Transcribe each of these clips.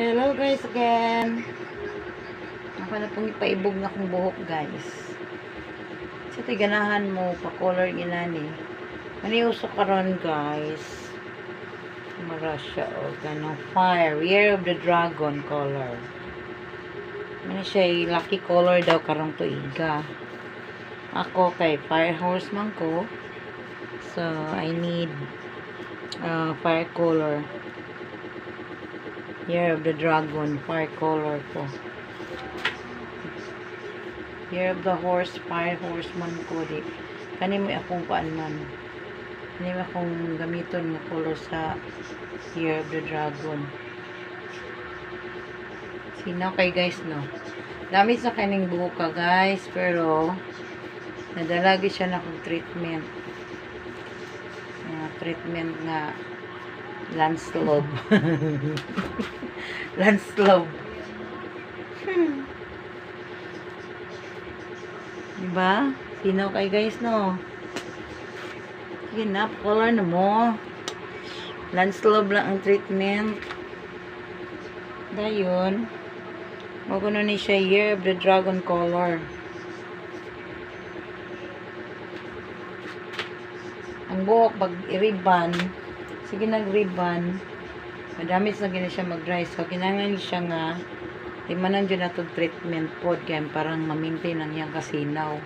Hello guys again. Ako na pong ipaibog na kong buhok guys. Sa tiganahan mo, pa-color ginani. Maniuso karon guys. Mara siya o ganong fire. Year of the Dragon color. Ano siya, lucky color daw karong tuiga. Ako kay Fire Horse man ko. So, I need fire color. Year of the Dragon, fire color ko. Year of the Horse, fire horse man ko. Kani mo akong paan man. Kani mo akong gamiton ng color sa Year of the Dragon. Sinaw kay guys, no? Dami sa kaning buhok ka guys, pero nadalagi siya na kong treatment. Treatment nga Landslob. Landslob. Diba? Sino kay guys, no? Sige na, color na mo. Landslob lang ang treatment. Dayon. Wag na ni siya Year of the Dragon color. Ang buhok, pag i-ribbon, sige nag-ribbon, madami sa gina siya mag-dry. So, kinangan siya nga, limanan dyan na itong treatment po, kaya parang ma-maintain ang iyang kasinaw.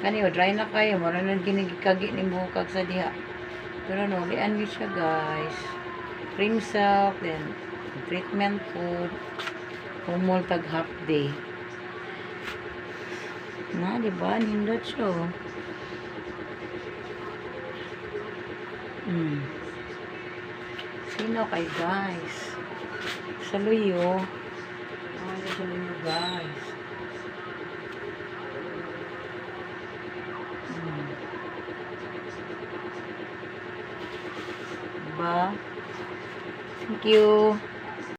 Kaniyo, dry na kayo, maraming ginigikagi ni buhok sa diha. Pero no, lian yun siya guys. Cream soap, then treatment food, humol tag half day. Na, diba? Nindot siya. Sino kay guys? Saluyo. Saluyo guys. Diba? Thank you.